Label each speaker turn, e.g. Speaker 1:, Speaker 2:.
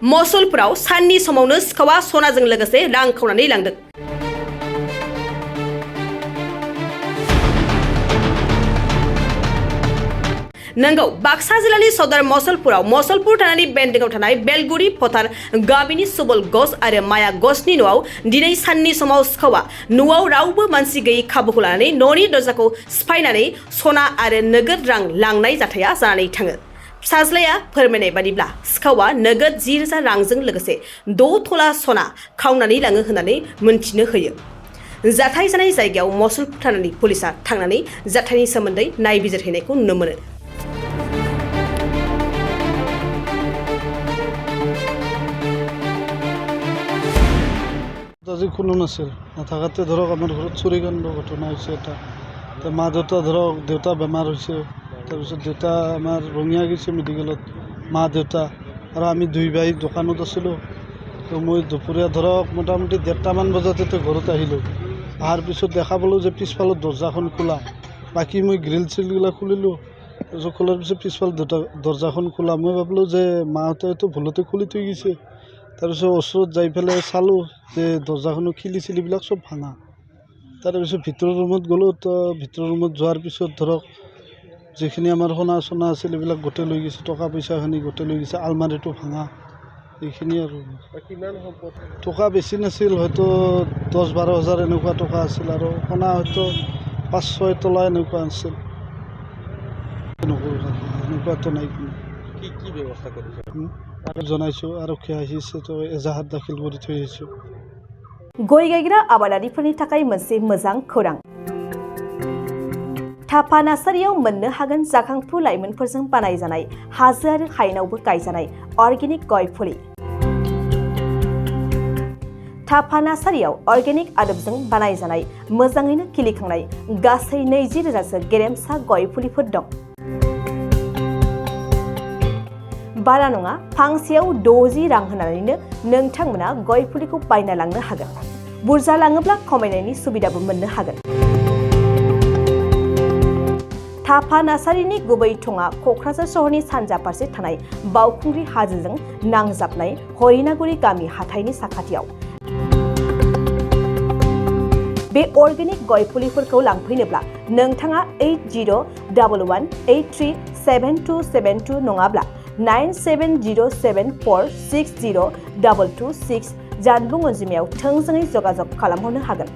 Speaker 1: मसलपुराव साननि समावनो सिखावा सनाजों लोगोसे रां खावनानै लांदों। नंगौ बाक्सा जिल्लानि सदर मसलपुराव मसलपुर थानानि बेन्दोंआव थानाय बेलगुरि फोथार गामिनि सुबल घोष आरो माया घोषनि न'आव दिनै साननि समाव सिखावा न'आव रावबो मानसि गैयै खाबुखौ लानानै न'नि दरजाखौ सिफायनानै सना आरो नोगोद रां लांनाय जाथाया जानानै थाङो। फिसाज्लाया फोरमायनाय बादिब्ला सिखावा नोगोद 10,000 रांजों लोगोसे 6 तला सना खावनानै लाङो होननानै मोनथिनो होयो। जाथाय जानाय जायगायाव मसलपुर थानानि पुलिसा थांनानै जाथायनि सोमोन्दै नायबिजिरहैनायखौ नुनो मोनो।
Speaker 2: আজি কোনো নাছিল নাথাকাতে ধৰক আমাৰ ঘৰত চুৰিকাণ্ড ঘটনা হৈছে এটা মা দেউতা ধৰক দেউতা বেমাৰ হৈছে তাৰপিছত দেউতা আমাৰ ৰঙিয়া গৈছে মেডিকেলত মা দেউতা আৰু আমি 2 ভাই দোকানত আছিলোঁ তো মই দুপৰীয়া ধৰক মোটামুটি 1:30মান বজাতে ঘৰত আহিলোঁ অহাৰ পিছত দেখা পালোঁ যে পিছফালৰ দৰ্জাখন খোলা বাকী মই গ্ৰিল চিলবিলাক খুলিলোঁ তাৰপিছত খোলাৰ পিছত পিছফাল দৰ্জাখন খোলা মই ভাবিলোঁ যে মাহঁতে হয়তো ভুলতে খুলি থৈ গৈছে তাৰপিছত ওচৰত যাই পেলাই চালোঁ যে দৰ্জাখনৰ খিলিচিলিবিলাক চব ভাঙা তাৰপিছত ভিতৰৰ ৰুমত গ'লোঁ তো ভিতৰৰ ৰুমত যোৱাৰ পিছত ধৰক যিখিনি আমাৰ সোণা চনা আছিল এইবিলাক গোটেই লৈ গৈছে টকা পইচাখিনি গোটেই লৈ গৈছে আলমাৰিটো ভাঙা এইখিনি আৰু টকা বেছি নাছিল হয়তো 10-12 হাজাৰ এনেকুৱা টকা আছিল আৰু সোণা হয়তো 5-6 তলা এনেকুৱা আছিল এনেকুৱাতো নাই কি ব্যৱস্থা কৰিছে জনাইছোঁ আৰক্ষী আহিছে তো এজাহাত দাখিল কৰি থৈ আহিছোঁ।
Speaker 1: गय गायग्रा आबादारिफोरनि थाखाय मोनसे मोजां खौरां। थापा नार्सारियाव मोननो हागोन जाखांफु लाइमोनफोरजों बानायजानाय हाजो आरो हायेनावबो गायजानाय अर्गेनिक गय फुलि। थापा नार्सारियाव अर्गेनिक आदबजों बानायजानाय मोजाङैनो खिलिखांनाय गासै 20,000सो गेरेमसा गय फुलिफोर दं। बारा नङा फांसेयाव 60 रां होनानैनो नोंथांमोना गय फुलिखौ बायना लांनो हागोन। बुरजा लाङोब्ला खमायनायनि सुबिदाबो मोननो हागोन। थापा नार्सारिनि गुबै थङा क'क्राझार सहरनि सानजा फारसे थानाय बावखुंग्रि हाजोजों नांजाबनाय हरिनागुरि गामि हाथाइनि साखाथियाव। बे अर्गेनिक गय फुलिफोरखौ लांफैनोब्ला नोंथाङा 8011837272 नङाब्ला 9707460226 जानबुं अनजिमायाव थोंजोङै जगाजग खालामहरनो हागोन।